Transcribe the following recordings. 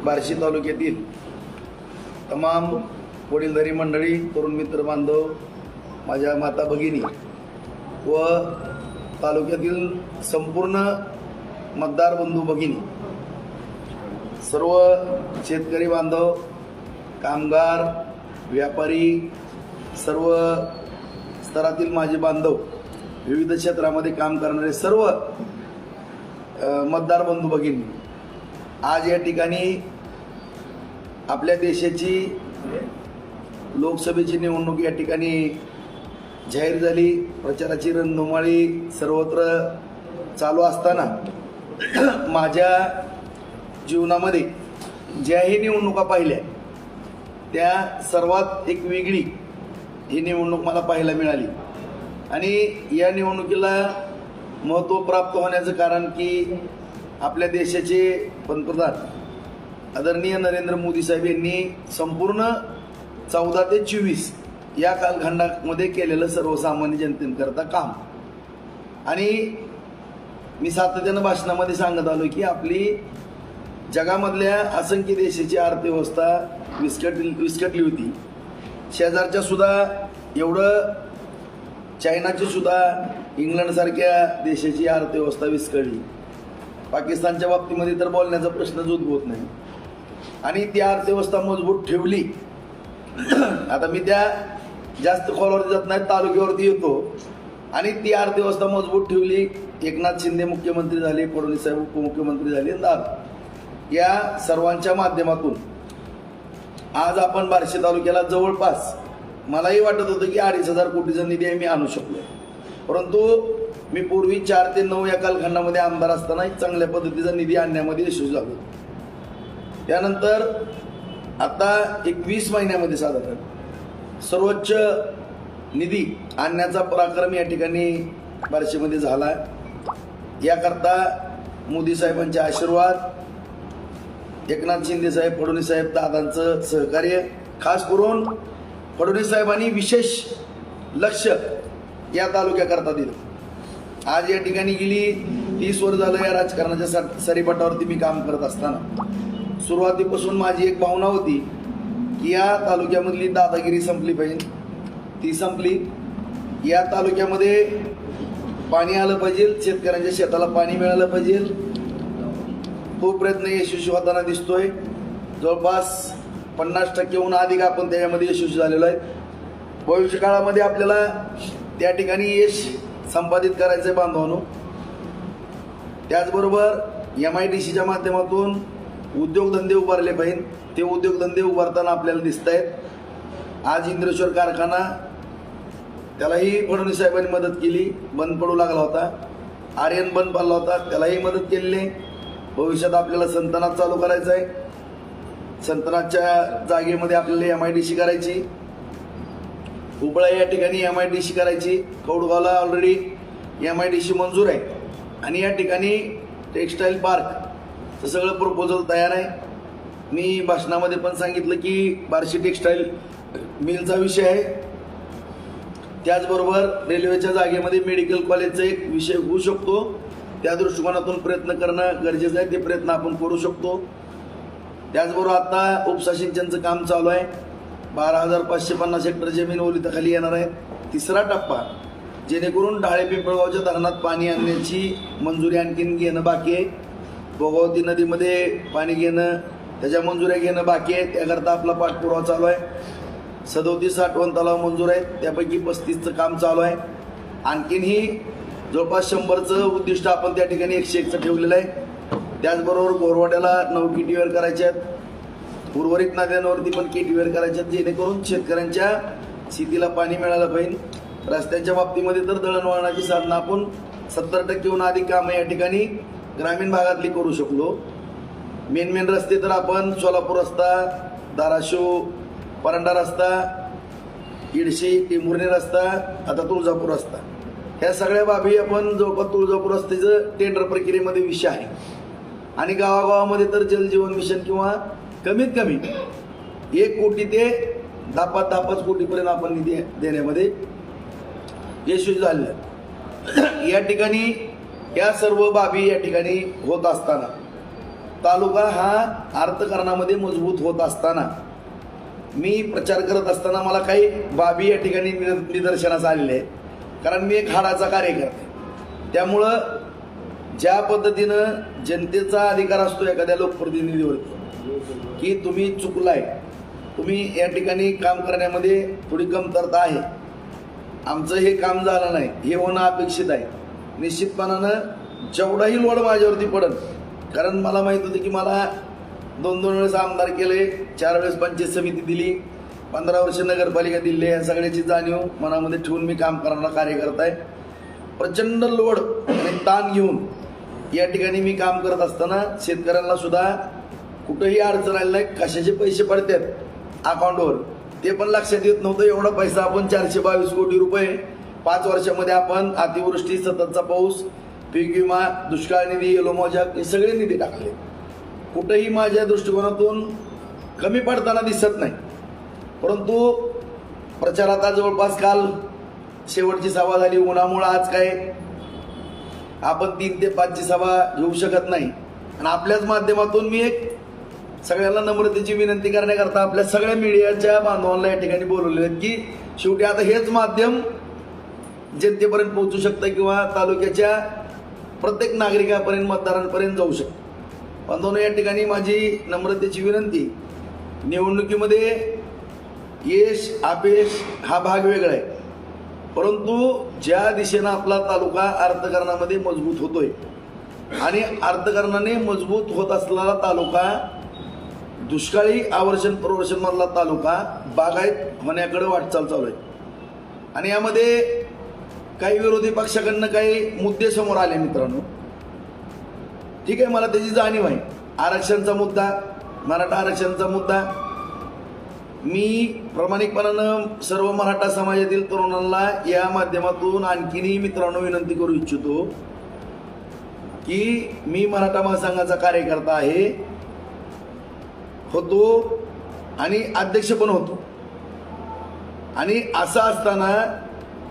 बार्शी तालुक्यातील तमाम वडीलधारी मंडळी, तरुण मित्र बांधव, माझ्या माता भगिनी व तालुक्यातील संपूर्ण मतदार बंधू भगिनी, सर्व शेतकरी बांधव, कामगार, व्यापारी, सर्व स्तरातील माझे बांधव, विविध क्षेत्रामध्ये काम करणारे सर्व मतदार बंधू भगिनी, आज या ठिकाणी आपल्या देशाची लोकसभेची निवडणूक या ठिकाणी जाहीर झाली. प्रचाराची रणधुमाळी सर्वत्र चालू असताना माझ्या जीवनामध्ये ज्याही निवडणुका पाहिल्या त्या सर्वात एक वेगळी ही निवडणूक मला पाहायला मिळाली. आणि या निवडणुकीला महत्त्व प्राप्त होण्याचं कारण की आपल्या देशाचे पंतप्रधान आदरणीय नरेंद्र मोदी साहेब यांनी संपूर्ण 14 ते 24 या कालखंडामध्ये केलेलं सर्वसामान्य जनतेकरता काम. आणि मी सातत्यानं भाषणामध्ये सांगत आलो की आपली जगामधल्या असंख्य देशाची अर्थव्यवस्था विस्कटली होती. शेजारच्या सुद्धा, एवढं चायनाची सुद्धा, इंग्लंडसारख्या देशाची अर्थव्यवस्था विस्कळली. पाकिस्तानच्या बाबतीमध्ये तर बोलण्याचा प्रश्नच उद्भवत नाही. आणि ती अर्थव्यवस्था मजबूत ठेवली. आता मी त्या जास्त खोलावरती जात नाही, तालुक्यावरती येतो. आणि ती अर्थव्यवस्था मजबूत ठेवली. एकनाथ शिंदे मुख्यमंत्री झाले, फडणवीस साहेब उपमुख्यमंत्री झाले, या सर्वांच्या माध्यमातून आज आपण बार्शी तालुक्याला जवळपास, मलाही वाटत होतं की 2,500 कोटीचा निधी मी आणू शकलो. परंतु मी पूर्वी 4 ते 9 या कालखंडामध्ये आमदार असताना एक चांगल्या पद्धतीचा निधी आणण्यामध्ये यशस्वी झालो. त्यानंतर आता 21 महिन्यामध्ये साधारण सर्वोच्च निधी आणण्याचा पराक्रम या ठिकाणी बार्शीमध्ये झाला. याकरता मोदी साहेबांचे आशीर्वाद, एकनाथ शिंदे साहेब, फडणवीस साहेब दादांचं सहकार्य, खास करून फडणवीस साहेबांनी विशेष लक्ष या तालुक्याकरता दिलं. आज या ठिकाणी गेली 30 वर्ष झालं या राजकारणाच्या सरीपटावरती मी काम करत असताना सुरुवातीपासून माझी एक भावना होती की या तालुक्यामधली दादागिरी संपली पाहिजे. ती संपली. या तालुक्यामध्ये पाणी आलं पाहिजे, शेतकऱ्यांच्या शेताला पाणी मिळालं पाहिजे. तो प्रयत्न यशस्वी होताना दिसतोय. जवळपास 50%हून अधिक आपण त्याच्यामध्ये यशस्वी झालेलो आहे. भविष्य काळामध्ये आपल्याला त्या ठिकाणी यश संपादित करायचं आहे बांधवांनो. त्याचबरोबर MIDCच्या माध्यमातून उद्योगधंदे उभारले पाहिजे. ते उद्योगधंदे उभारताना आपल्याला दिसत आहेत. आज इंद्रेश्वर कारखाना, त्यालाही फडणवीस साहेबांनी मदत केली, बंद पडू लागला होता. आर्यन बंद पडला होता, त्यालाही मदत केलेली आहे. भविष्यात आपल्याला संतनात चालू करायचं आहे. संतनातच्या जागेमध्ये आपल्याला MIDC करायची. उपळा या ठिकाणी MIDC करायची. कौडगावला ऑलरेडी MIDC मंजूर आहे. आणि या ठिकाणी टेक्स्टाईल पार्कचं सगळं प्रपोजल तयार आहे. मी भाषणामध्ये पण सांगितलं की बार्शी टेक्स्टाईल मिलचा विषय आहे. त्याचबरोबर रेल्वेच्या जागेमध्ये मेडिकल कॉलेजचा एक विषय होऊ शकतो. त्या दृष्टिकोनातून प्रयत्न करणं गरजेचं आहे. ते प्रयत्न आपण करू शकतो. त्याचबरोबर आता उपसा सिंचनचं काम चालू आहे. 12,550 हेक्टर जमीन ओलिताखाली येणार आहे. 3रा टप्पा, जेणेकरून ढाळे पिंपळगावच्या धरणात पाणी आणण्याची मंजुरी आणखीन घेणं बाकी आहे. भोगावती नदीमध्ये पाणी घेणं, त्याच्या मंजुऱ्या घेणं बाकी आहे. त्याकरता आपला पाठपुरावा चालू आहे. 37 साठवण तलाव मंजूर आहेत, त्यापैकी 35चं काम चालू आहे. आणखीनही जवळपास 100चं उद्दिष्ट आपण त्या ठिकाणी 101चं ठेवलेलं आहे. त्याचबरोबर गोरवाड्याला 9 KTवर करायचे आहेत. उर्वरित नद्यांवरती पण KTवर करायचे आहेत, जेणेकरून शेतकऱ्यांच्या शेतीला पाणी मिळालं पाहिजे. रस्त्यांच्या बाबतीमध्ये तर दळणवळणाची साधनं आपण 70%हून अधिक कामं या ठिकाणी ग्रामीण भागातली करू शकलो. मेन रस्ते तर आपण सोलापूर रस्ता, धाराशिव परांडा रस्ता, इडशी टिंभुर्णी रस्ता, आता तुळजापूर रस्ता, ह्या सगळ्या बाबी आपण जवळपास तुळजापूर रस्त्याचं टेंडर प्रक्रियेमध्ये विषय आहे. आणि गावागावामध्ये तर जलजीवन मिशन किंवा कमीत कमी 1 कोटी ते 10-5 कोटीपर्यंत आपण निधी देण्यामध्ये यशस्वी झाले. या ठिकाणी या सर्व बाबी या ठिकाणी होत असताना तालुका हा अर्थकारणामध्ये मजबूत होत असताना, मी प्रचार करत असताना मला काही बाबी या ठिकाणी निदर्शनास आलेले आहेत. कारण मी एक हाडाचा कार्यकर्ता आहे. त्यामुळं ज्या पद्धतीनं जनतेचा अधिकार असतो एखाद्या लोकप्रतिनिधीवरती की तुम्ही चुकलाय, तुम्ही या ठिकाणी काम करण्यामध्ये थोडी कमतरता आहे, आमचं हे काम झालं नाही, हे होणं अपेक्षित आहे, निश्चितपणानं जेवढाही लोड माझ्यावरती पडत, कारण मला माहीत होतं की मला 2-2 वेळेस आमदार केले, 4 वेळेस पंचायत समिती दिली, 15 वर्ष नगरपालिका दिली, या सगळ्याची जाणीव मनामध्ये ठेवून मी काम करणारा कार्यकर्ता आहे. प्रचंड लोड आणि ताण घेऊन या ठिकाणी मी काम करत असताना शेतकऱ्यांना सुद्धा कुठंही अडचण आली नाही. कशाचे पैसे पडतात अकाउंटवर ते पण लक्षात येत नव्हतं. एवढा पैसा आपण 422 कोटी रुपये 5 वर्षामध्ये आपण अतिवृष्टी, सततचा पाऊस, पीक विमा, दुष्काळ निधी, येलो मोजाक हे सगळे निधी टाकले. कुठंही माझ्या दृष्टिकोनातून कमी पडताना दिसत नाही. परंतु प्रचारात जवळपास काल शेवटची सभा झाली. उन्हामुळं आज काय आपण 3 ते 5ची सभा घेऊ शकत नाही. आणि आपल्याच माध्यमातून मी एक सगळ्यांना नम्रतेची विनंती करण्याकरता आपल्या सगळ्या मीडियाच्या बांधवांना या ठिकाणी बोलवले आहेत की शेवटी आता हेच माध्यम जनतेपर्यंत पोहोचू शकतं किंवा तालुक्याच्या प्रत्येक नागरिकापर्यंत, मतदारांपर्यंत जाऊ शकतं. बांधवांनो, या ठिकाणी माझी नम्रतेची विनंती, निवडणुकीमध्ये यश अपयश हा भाग वेगळा आहे, परंतु ज्या दिशेनं आपला तालुका अर्थकारणामध्ये मजबूत होतोय आणि अर्थकारणाने मजबूत होत असलेला तालुका, दुष्काळी आवर्षण प्रवर्षण मधला तालुका बागायत होण्याकडे वाटचाल चालू आहे. आणि यामध्ये काही विरोधी पक्षाकडनं काही मुद्दे समोर आले मित्रांनो. ठीक आहे, मला त्याची जाणीव आहे. आरक्षणचा मुद्दा, मराठा आरक्षणाचा मुद्दा, मी प्रामाणिकपणानं सर्व मराठा समाजातील तरुणांना या माध्यमातून आणखीनही मित्रांनो विनंती करू इच्छितो की मी मराठा महासंघाचा कार्यकर्ता आहे, होतो आणि अध्यक्ष पण होतो. आणि असं असताना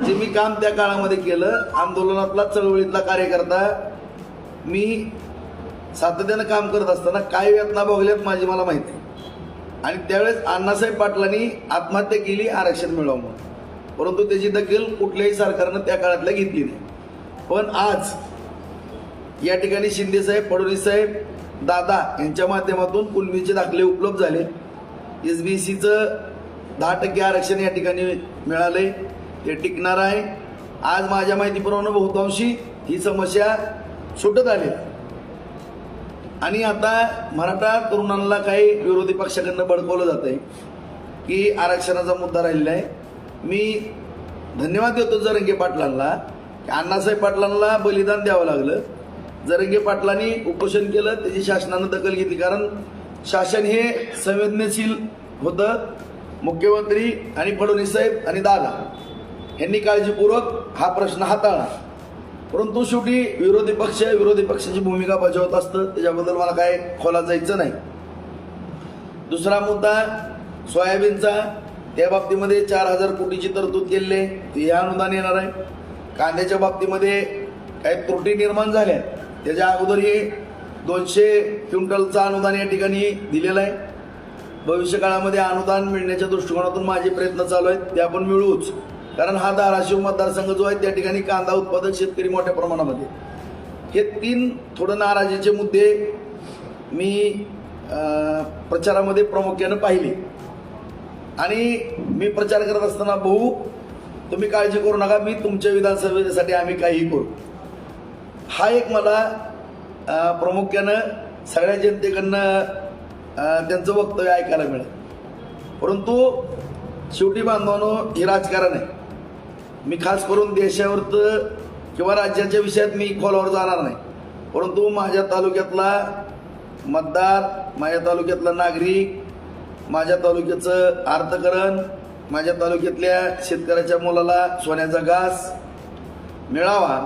जे मी काम त्या काळामध्ये केलं, आंदोलनातला, चळवळीतला कार्यकर्ता मी सातत्यानं काम करत असताना काय वेदना भोगल्यात माझी मला माहिती आहे. आणि त्यावेळेस अण्णासाहेब पाटलांनी आत्महत्या केली आरक्षण मिळावं म्हणून, परंतु त्याची दखल कुठल्याही सरकारनं त्या काळातल्या घेतली नाही. पण आज या ठिकाणी शिंदेसाहेब, फडणवीस साहेब, दादा यांच्या माध्यमातून कुणबीचे दाखले उपलब्ध झाले. SBCचं 10% आरक्षण या ठिकाणी मिळालंय, ते टिकणार आहे. आज माझ्या माहितीप्रमाणे बहुतांशी ही समस्या सुटत आली. आणि आता मराठा तरुणांना काही विरोधी पक्षाकडनं भडकवलं जात आहे की आरक्षणाचा मुद्दा राहिलेला आहे. मी धन्यवाद देतो जरंगे पाटलांना की अण्णासाहेब पाटलांना बलिदान द्यावं लागलं. जरंगे पाटलांनी उपोषण केलं, त्याची शासनानं दखल घेतली, कारण शासन हे संवेदनशील होतं. मुख्यमंत्री आणि फडणवीस साहेब आणि दादा यांनी काळजीपूर्वक हा प्रश्न हाताळला. परंतु शेवटी विरोधी पक्षाची भूमिका बजावत असतं, त्याच्याबद्दल मला काय खोलात जायचं नाही. दुसरा मुद्दा सोयाबीनचा, त्या बाबतीमध्ये 4000 कोटीची तरतूद केलेली आहे, ते अनुदान येणार आहे. कांद्याच्या बाबतीमध्ये काही त्रुटी निर्माण झाल्या, त्याच्या अगोदर हे 200 क्विंटलचं अनुदान या ठिकाणी दिलेलं आहे. भविष्यकाळामध्ये अनुदान मिळण्याच्या दृष्टिकोनातून माझे प्रयत्न चालू आहेत, ते आपण मिळवूच. कारण हा धाराशिव मतदारसंघ जो आहे त्या ठिकाणी कांदा उत्पादक शेतकरी मोठ्या प्रमाणामध्ये, हे 3 थोडं नाराजीचे मुद्दे मी प्रचारामध्ये प्रामुख्यानं पाहिले. आणि मी प्रचार करत असताना, भाऊ तुम्ही काळजी करू नका, मी तुमच्या विधानसभेसाठी आम्ही काहीही करू, हा एक मला प्रामुख्यानं सगळ्या जनतेकडनं त्यांचं वक्तव्य ऐकायला मिळेल. परंतु शेवटी बांधवांनो, हे राजकारण आहे. मी खास करून देशावरचं किंवा राज्याच्या विषयात मी खोलावर जाणार नाही, परंतु माझ्या तालुक्यातला मतदार, माझ्या तालुक्यातला नागरिक, माझ्या तालुक्याचं अर्थकारण, माझ्या तालुक्यातल्या शेतकऱ्याच्या मुलाला सोन्याचा घास मिळावा,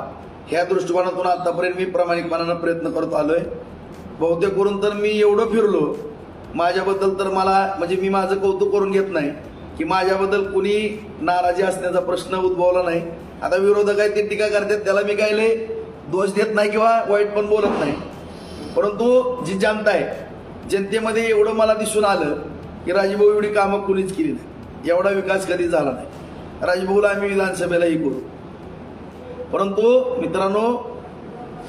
ह्या दृष्टिकोनातून आतापर्यंत मी प्रामाणिकपणानं प्रयत्न करत आलोय. बहुतेक करून तर मी एवढं फिरलो, माझ्याबद्दल तर मला, म्हणजे मी माझं कौतुक करून घेत नाही की माझ्याबद्दल कुणी नाराजी असण्याचा प्रश्न उद्भवला नाही. आता विरोधक आहे ते टीका करतात, त्याला मी काय लय दोष देत नाही किंवा वाईट पण बोलत नाही. परंतु जी जनता आहे, जनतेमध्ये एवढं मला दिसून आलं की राजभाऊ एवढी कामं कुणीच केली नाही, एवढा विकास कधी झाला नाही. राजभाऊला आम्ही विधानसभेलाही करू. परंतु मित्रांनो,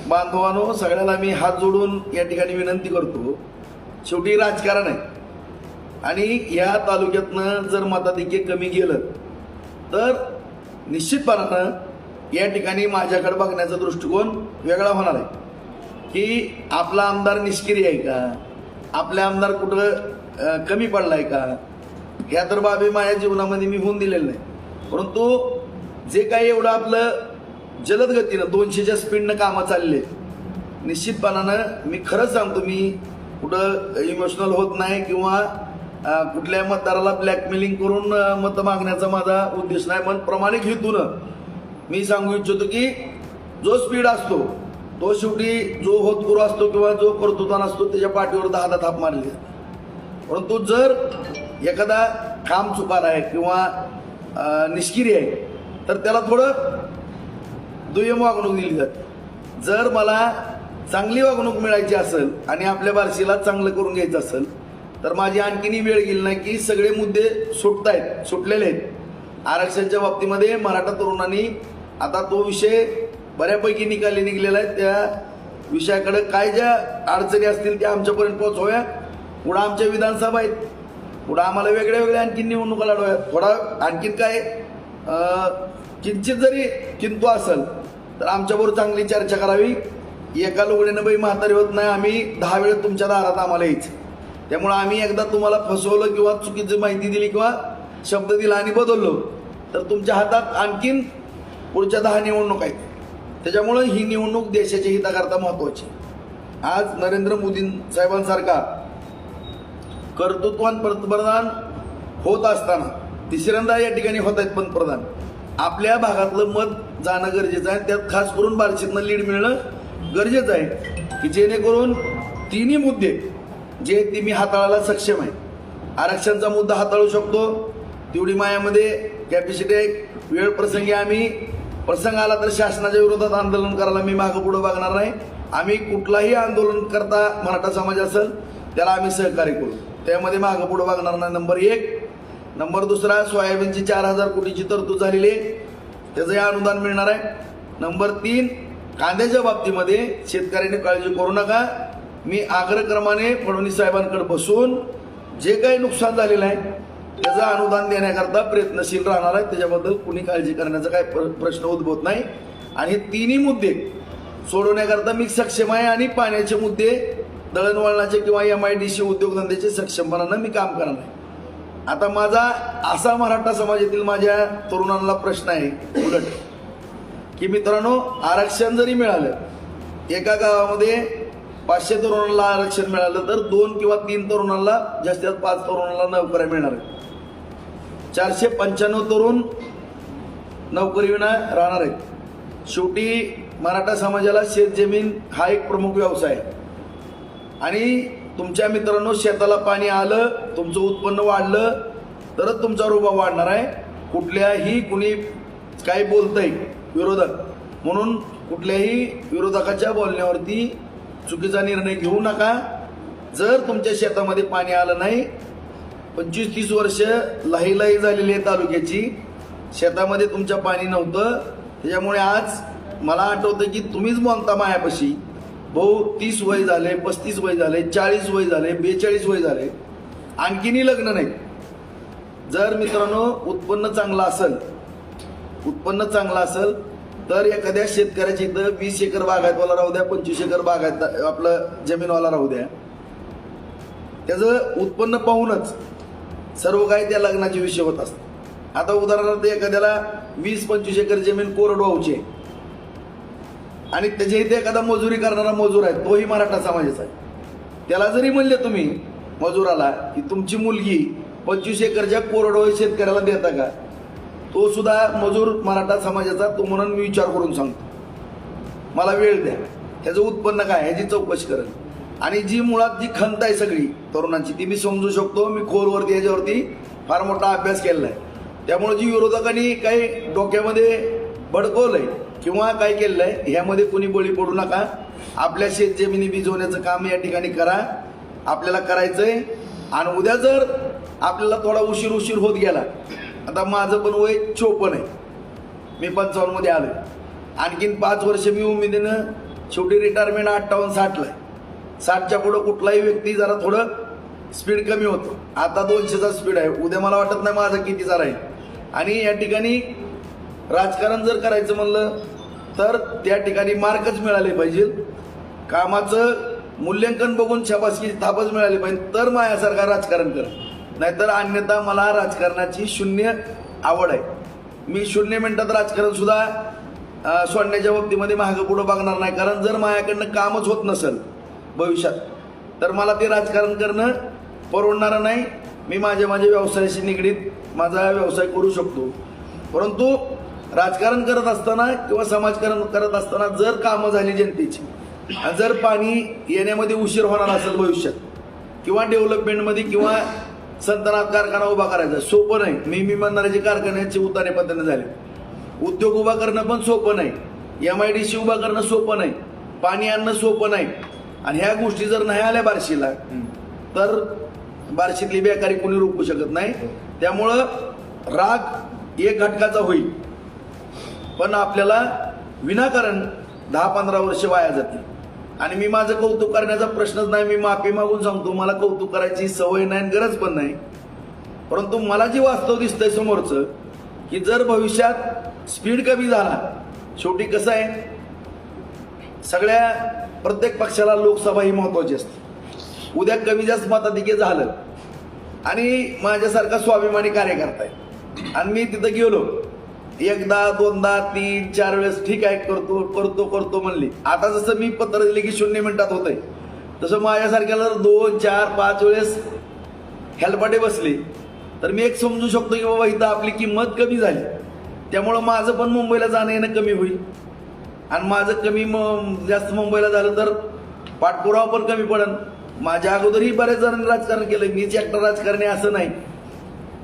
बांधवांनो, सगळ्याला मी हात जोडून या ठिकाणी विनंती करतो, शेवटी राजकारण आहे आणि या तालुक्यातनं जर मताधिक्य कमी गेलं तर निश्चितपणानं या ठिकाणी माझ्याकडे बघण्याचा दृष्टिकोन वेगळा होणार आहे की आपला आमदार निष्क्रिय आहे का, आपला आमदार कुठं कमी पडला आहे का, ह्या तर बाबी माझ्या जीवनामध्ये मी होऊन दिलेलं नाही. परंतु जे काही एवढं आपलं जलद गतीनं 200च्या स्पीडनं कामं चालले, निश्चितपणानं मी खरंच सांगतो, मी कुठं इमोशनल होत नाही किंवा कुठल्या मतदाराला ब्लॅकमेलिंग करून मतं मागण्याचा माझा उद्देश नाही. मन प्रामाणिक हेतून मी सांगू इच्छितो की जो स्पीड असतो तो शेवटी जो होतकरू असतो किंवा जो कर्तृत्वान असतो त्याच्या पाठीवर 10 थाप मारली जाते. परंतु जर एखादा काम चुकार आहे किंवा निष्क्रिय आहे तर त्याला थोडं दुय्यम वागणूक दिली जाते. जर मला चांगली वागणूक मिळायची असेल आणि आपल्या बार्शीला चांगलं करून घ्यायचं असेल तर माझी आणखीनही वेळ गेली नाही की सगळे मुद्दे सुटलेले आहेत. आरक्षणाच्या बाबतीमध्ये मराठा तरुणांनी आता तो विषय बऱ्यापैकी निघलेला आहे. त्या विषयाकडे काय ज्या अडचणी असतील त्या आमच्यापर्यंत पोहोचव्या. पुढं आमच्या विधानसभा आहेत, पुढं आम्हाला वेगळ्या आणखीन निवडणुका लढवाव्या. थोडा आणखीन काय किंचित जरी किंतु असेल तर आमच्याबरोबर चांगली चर्चा करावी. एका लुगडीनं बाई म्हातारी होत नाही. आम्ही 10 वेळा तुमच्या दारात आम्हाला यायचं. त्यामुळे आम्ही एकदा तुम्हाला फसवलं किंवा चुकीची माहिती दिली किंवा शब्द दिला आणि बदललो तर तुमच्या हातात आणखीन पुढच्या 10 निवडणूक आहेत. त्याच्यामुळं ही निवडणूक देशाच्या हिताकरता महत्वाची. आज नरेंद्र मोदी साहेबांसारखा कर्तृत्वान पंतप्रधान होत असताना तिसऱ्यांदा या ठिकाणी होत आहेत पंतप्रधान, आपल्या भागातलं मत जाणं गरजेचं आहे. त्यात खास करून बार्शीतनं लीड मिळणं गरजेचं आहे की जेणेकरून तिन्ही मुद्दे जे ते मी हाताळायला सक्षम आहे. आरक्षणाचा मुद्दा हाताळू शकतो, तेवढी मायामध्ये कॅपॅसिटी आहे. वेळ प्रसंगी आम्ही प्रसंग आला तर शासनाच्या विरोधात आंदोलन करायला मी मागं पुढं बघणार नाही. आम्ही कुठलाही आंदोलन करता मराठा समाज असेल त्याला आम्ही सहकार्य करू, त्यामध्ये मागं पुढं बघणार नाही. नंबर 1. नंबर 2, सोयाबीनची 4000 कोटीची तरतूद झालेली आहे, त्याचंही अनुदान मिळणार आहे. नंबर 3, कांद्याच्या बाबतीमध्ये शेतकऱ्यांनी काळजी करू नका. मी आग्रहक्रमाने फडणवीस साहेबांकडे बसून जे काही नुकसान झालेलं आहे त्याचं अनुदान देण्याकरता प्रयत्नशील राहणार आहे. त्याच्याबद्दल कुणी काळजी करण्याचा काय प्रश्न उद्भवत नाही. आणि हे तिन्ही मुद्दे सोडवण्याकरता मी सक्षम आहे. आणि पाण्याचे मुद्दे, दळणवळणाचे किंवा MIDC उद्योगधंद्याचे सक्षमपणानं मी काम करणार आहे. आता माझा असा मराठा समाजातील माझ्या तरुणांना प्रश्न आहे उलट की मित्रांनो, आरक्षण जरी मिळालं, एका गावामध्ये 500 तरुणांना आरक्षण मिळालं तर 2 किंवा 3 तरुणांना, जास्तीत 5 तरुणांना नोकऱ्या मिळणार आहेत. 495 तरुण नोकरीविना राहणार आहेत. शेवटी मराठा समाजाला शेतजमीन हा एक प्रमुख व्यवसाय आहे. आणि तुमच्या मित्रांनो, शेताला पाणी आलं, तुमचं उत्पन्न वाढलं तरच तुमचा रुबाब वाढणार आहे. कुठल्याही कुणी काय बोलतंय विरोधक म्हणून कुठल्याही विरोधकाच्या बोलण्यावरती चुकीचा निर्णय घेऊ नका. जर तुमच्या शेतामध्ये पाणी आलं नाही, 25-30 वर्ष लाहीलाही झालेली आहे तालुक्याची, शेतामध्ये तुमच्या पाणी नव्हतं, त्याच्यामुळे आज मला आठवतं की तुम्हीच बोलता मायापाशी, भाऊ 30 वय झाले, 35 वय झाले, 40 वय झाले, 42 वय झाले, आणखीनही लग्न नाही. जर मित्रांनो उत्पन्न चांगलं असेल तर एखाद्या शेतकऱ्याच्या इथं 20 एकर बागायतवाला राहू द्या, 25 एकर बागायत आपलं जमीनवाला राहू द्या, त्याचं उत्पन्न पाहूनच सर्व काही त्या लग्नाचे विषय होत असतात. आता उदाहरणार्थ एखाद्याला 20-25 एकर जमीन कोरडवाहूची आहे आणि त्याच्या इथे एखादा मजुरी करणारा मजूर आहे, तोही मराठा समाजाचा आहे. त्याला जरी म्हणले तुम्ही मजुराला की तुमची मुलगी 25 एकरच्या कोरडवाहू शेतकऱ्याला देता का, तो सुद्धा मजूर मराठा समाजाचा, तो म्हणून मी विचार करून सांगतो, मला वेळ द्या, त्याचं उत्पन्न काय ह्याची चौकशी करेल. आणि जी मुळात जी खंत आहे सगळी तरुणांची ती मी समजू शकतो. मी खोलवरती याच्यावरती फार मोठा अभ्यास केलेला आहे. त्यामुळे जी विरोधकांनी काही डोक्यामध्ये भडकवलंय किंवा काय केलेलं आहे ह्यामध्ये कोणी बळी पडू नका. आपल्या शेत जमिनी भिजवण्याचं काम या ठिकाणी करा, आपल्याला करायचंय. आणि उद्या जर आपल्याला थोडा उशीर होत गेला, आता माझं पण वय 54 आहे, मी 55 मध्ये आलोय, आणखीन 5 वर्ष मी उमेदीनं, शेवटी रिटायरमेंट 58-60 ला. 60च्या पुढं कुठलाही व्यक्ती जरा थोडं स्पीड कमी होतो. आता 200चा स्पीड आहे, उद्या मला वाटत नाही माझं कितीचा राहील. आणि या ठिकाणी राजकारण जर करायचं म्हणलं तर त्या ठिकाणी मार्कच मिळाले पाहिजे, कामाचं मूल्यांकन बघून शाबासकी थापच मिळाली पाहिजे, तर माझ्यासारखा राजकारण कर. नाहीतर अन्यथा मला राजकारणाची शून्य आवड आहे. मी 0 मिनिटात राजकारण सुद्धा सोडण्याच्या बाबतीमध्ये मागं पुढं बघणार नाही. कारण जर माझ्याकडनं कामच होत नसेल भविष्यात तर मला ते राजकारण करणं परवडणारं नाही. मी माझ्या व्यवसायाशी निगडीत माझा व्यवसाय करू शकतो, परंतु राजकारण करत असताना किंवा समाजकारण करत असताना जर कामं झाली जनतेची, जर पाणी येण्यामध्ये उशीर होणार असेल भविष्यात, किंवा डेव्हलपमेंटमध्ये किंवा संतनात कारखाना उभा करायचा सोपं नाही. मी म्हणणारे कारखान्याचे उतारे पद्धतीने झाले, उद्योग उभा करणं पण सोपं नाही, MIDC उभा करणं सोपं नाही, पाणी आणणं सोपं नाही. आणि ह्या गोष्टी जर नाही आल्या बार्शीला तर बार्शीतली बेकारी कोणी रोखू शकत नाही. त्यामुळं राग एक घटकाचा होईल, पण आपल्याला विनाकारण 10-15 वर्ष वाया जाते. आणि मी माझं कौतुक करण्याचा प्रश्नच नाही, मी माफी मागून सांगतो, मला कौतुक करायची सवय नाही, गरज पण नाही. परंतु मला जे वास्तव दिसतंय समोरचं, की जर भविष्यात स्पीड कमी झाला, शेवटी कसं आहे, प्रत्येक पक्षाला लोकसभा ही महत्वाची असते. उद्या कमी जास्त मताधिक्य झालं आणि माझ्यासारखा स्वाभिमानी कार्यकर्ता आहे आणि मी तिथं गेलो 1दा 2दा 3-4 वेळेस, ठीक आहे करतो म्हणली. आता जसं मी पत्र दिले की 0 मिनिटात होतंय, तसं माझ्यासारख्याला जर 2-4-5 वेळेस हेलपाटे बसले तर मी एक समजू शकतो की बाबा इथं आपली किंमत कमी झाली. त्यामुळं माझं पण मुंबईला जाणं येणं कमी होईल. आणि माझं जास्त मुंबईला झालं तर पाठपुरावा पण कमी पडेल. माझ्या अगोदरही बऱ्याच जणांनी राजकारण केलं, मीच एकटा राजकारणी असं नाही.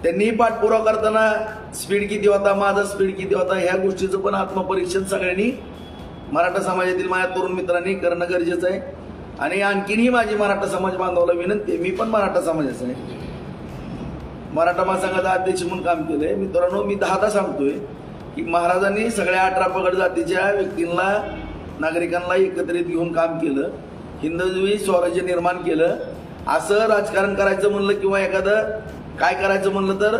त्यांनीही पाठपुरावा करताना स्पीड किती होता, माझा स्पीड किती होता, ह्या गोष्टीचं पण आत्मपरीक्षण सगळ्यांनी मराठा समाजातील माझ्या तरुण मित्रांनी करणं गरजेचं आहे. आणि आणखीनही माझी मराठा समाज बांधवाला विनंती आहे, मी पण मराठा समाजाचा आहे, मराठा महासंघाचा अध्यक्ष म्हणून काम केलंय. मित्रांनो, मी 10दा सांगतोय की महाराजांनी सगळ्या 18 पगड जातीच्या व्यक्तींना, नागरिकांना एकत्रित घेऊन काम केलं, हिंदवी स्वराज्य निर्माण केलं. असं राजकारण करायचं म्हणलं किंवा एखादं काय करायचं म्हणलं तर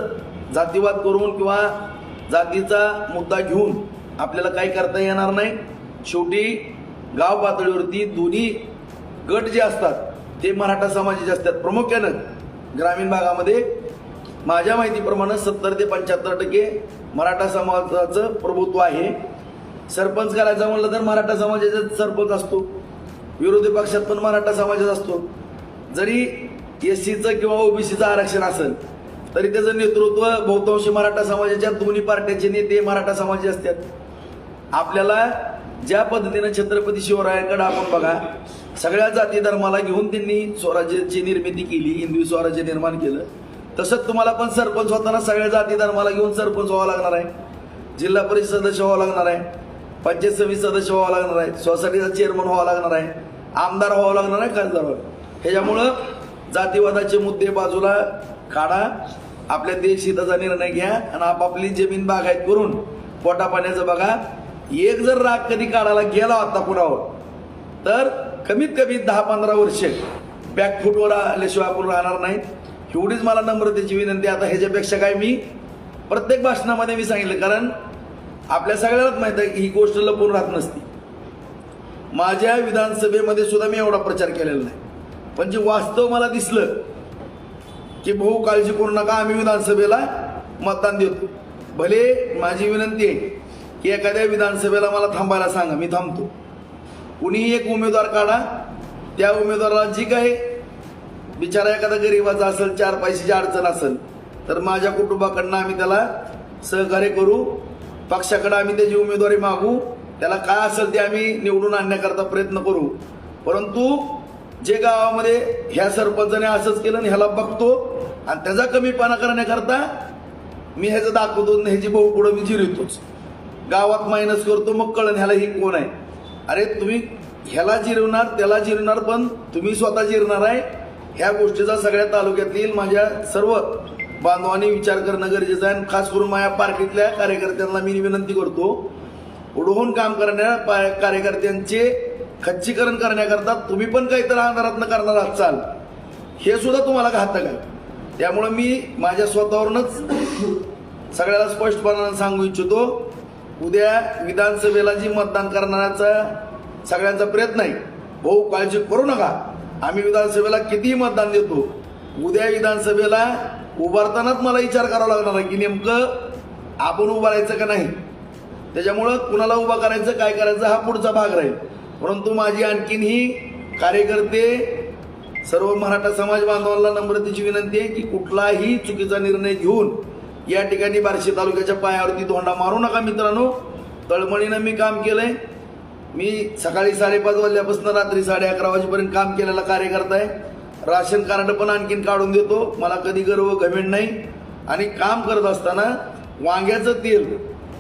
जातीवाद करून किंवा जातीचा मुद्दा घेऊन आपल्याला काही करता येणार नाही. शेवटी गाव पातळीवरती दोन्ही गट जे असतात ते मराठा समाजाचे असतात. प्रामुख्यानं ग्रामीण भागामध्ये माझ्या माहितीप्रमाणे 70 ते 75% मराठा समाजाचं प्रभुत्व आहे. सरपंच करायचा म्हणलं तर मराठा समाजाचा सरपंच असतो, विरोधी पक्षात पण मराठा समाजाचा असतो. जरी SCचं किंवा OBCचं आरक्षण असेल तरी त्याचं नेतृत्व बहुतांशी मराठा समाजाच्या दोन्ही पार्ट्याचे नेते मराठा समाजाचे असतात. आपल्याला ज्या पद्धतीनं छत्रपती शिवरायांकडे आपण बघा, सगळ्या जाती धर्माला घेऊन त्यांनी स्वराज्याची निर्मिती केली, हिंदवी स्वराज्य निर्माण केलं. तसंच तुम्हाला पण सरपंच होताना सगळ्या जाती धर्माला घेऊन सरपंच व्हावं लागणार आहे, जिल्हा परिषद सदस्य व्हावं लागणार आहे, पंचायत समिती सदस्य व्हावं लागणार आहे, सोसायटीचा चेअरमन व्हावं लागणार आहे, आमदार व्हावं लागणार आहे, खासदार व्हावं. ह्याच्यामुळं जातीवादाचे मुद्दे बाजूला काढा, आपल्या देशहिताचा निर्णय घ्या आणि आपापली जमीन बागायत करून पोटा पाण्याचं बघा. एक जर राग कधी काढायला गेला आता कुणावर तर कमीत कमी 10-15 वर्ष बॅकफूटवर आल्याशिवाय आपण राहणार नाही. एवढीच मला नम्रतेची विनंती. आता ह्याच्यापेक्षा काय मी प्रत्येक भाषणामध्ये मी सांगितलं, कारण आपल्या सगळ्यांनाच माहित आहे की ही गोष्ट लपून राहत नसती. माझ्या विधानसभेमध्ये सुद्धा मी एवढा प्रचार केलेला नाही, पण जे वास्तव मला दिसलं की भाऊ काळजी करू नका, आम्ही विधानसभेला मतदान देतो. भले माझी विनंती आहे की एखाद्या विधानसभेला मला थांबायला सांगा, मी थांबतो. कुणीही एक उमेदवार काढा, त्या उमेदवाराला जी काही बिचारा एखादा गरीबाचा असेल, 4 पैशाची अडचण असेल तर माझ्या कुटुंबाकडनं आम्ही त्याला सहकार्य करू, पक्षाकडे आम्ही त्याची उमेदवारी मागू, त्याला काय असेल ते आम्ही निवडून आणण्याकरता प्रयत्न करू. परंतु जे गावामध्ये ह्या सरपंचाने असंच केलं आणि ह्याला बघतो आणि त्याचा कमीपणा करण्याकरता मी ह्याचं दाखवतो, ह्याची भाऊ पुढं मी जिरवतोच. गावात मायनस करतो, मग कळण ह्याला ही कोण आहे. अरे तुम्ही ह्याला जिरवणार त्याला जिरवणार, पण तुम्ही स्वतः जिरणार आहे. ह्या गोष्टीचा सगळ्या तालुक्यातील माझ्या सर्व बांधवांनी विचार करणं गरजेचं आहे. आणि खास करून माझ्या पार्टीतल्या कार्यकर्त्यांना मी विनंती करतो, उडवून काम करणाऱ्या कार्यकर्त्यांचे खच्चीकरण करण्याकरता तुम्ही पण काहीतरी अंधारातनं करणार असाल, हे सुद्धा तुम्हाला घातक आहे. त्यामुळे मी माझ्या स्वतःवरूनच सगळ्याला स्पष्टपणाने सांगू इच्छितो, उद्या विधानसभेला जी मतदान करण्याचा सगळ्यांचा प्रयत्न आहे, भाऊ काळजी करू नका. आम्ही विधानसभेला कितीही मतदान देतो. उद्या विधानसभेला उभारतानाच मला विचार करावा लागणार आहे की नेमकं आपण उभारायचं का नाही. त्याच्यामुळं कुणाला उभा करायचं काय करायचं हा पुढचा भाग राहील. परंतु माझी आणखीन ही कार्यकर्ते सर्व मराठा समाज बांधवांना नम्रतेची विनंती आहे की कुठलाही चुकीचा निर्णय घेऊन या ठिकाणी बार्शी तालुक्याच्या पायावरती धोंडा मारू नका. मित्रांनो, तळमळीनं मी काम केलंय. मी सकाळी 5:30 वाजल्यापासून रात्री 11:30 वाजेपर्यंत काम केलेला कार्यकर्ता आहे. राशन कार्ड पण आणखीन काढून देतो. मला कधी गर्व घमेंड नाही. आणि काम करत असताना वांग्याचं तेल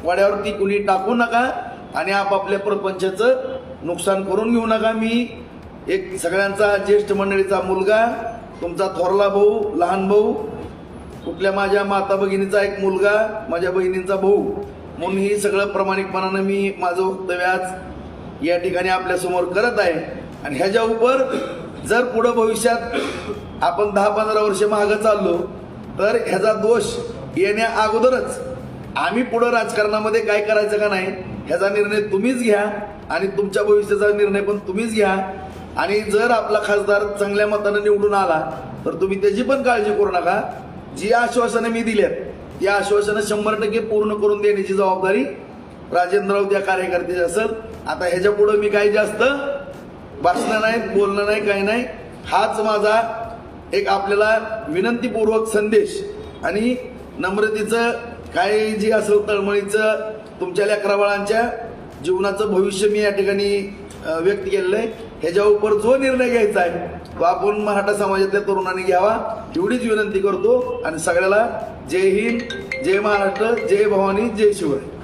वड्यावरती कुणी टाकू नका आणि आपापल्या प्रपंचाचं नुकसान करून घेऊ नका. मी एक सगळ्यांचा ज्येष्ठ मंडळीचा मुलगा, तुमचा थोरला भाऊ, लहान भाऊ, कुठल्या माझ्या माता भगिनीचा एक मुलगा, माझ्या बहिणींचा भाऊ म्हणून ही सगळं प्रामाणिकपणानं मी माझं वक्तव्य आज या ठिकाणी आपल्यासमोर करत आहे. आणि ह्याच्या उपर जर पुढं भविष्यात आपण 10-15 वर्ष मागं चाललो तर ह्याचा दोष येण्या अगोदरच आम्ही पुढं राजकारणामध्ये काय करायचं का नाही ह्याचा निर्णय तुम्हीच घ्या आणि तुमच्या भविष्याचा निर्णय पण तुम्हीच घ्या. आणि जर आपला खासदार चांगल्या मतानं निवडून आला तर तुम्ही त्याची पण काळजी करू नका. जी आश्वासनं मी दिल्यात या आश्वासनं 100% पूर्ण करून देण्याची जबाबदारी राजेंद्र राऊत या कार्यकर्त्याची असेल. आता ह्याच्या पुढे मी काही जास्त भाषणं नाही, बोलणं नाही, काही नाही. हाच माझा एक आपल्याला विनंतीपूर्वक संदेश आणि नम्रतेचं काय जे असेल तळमळीचं तुमच्या लेकराबाळांच्या जीवनाचं भविष्य मी या ठिकाणी व्यक्त केलेलं आहे. ह्याच्या उपर जो निर्णय घ्यायचा आहे तो आपण मराठा समाजातल्या तरुणांनी घ्यावा एवढीच विनंती करतो. आणि सगळ्याला जय हिंद, जय महाराष्ट्र, जय भवानी, जय शिवराय.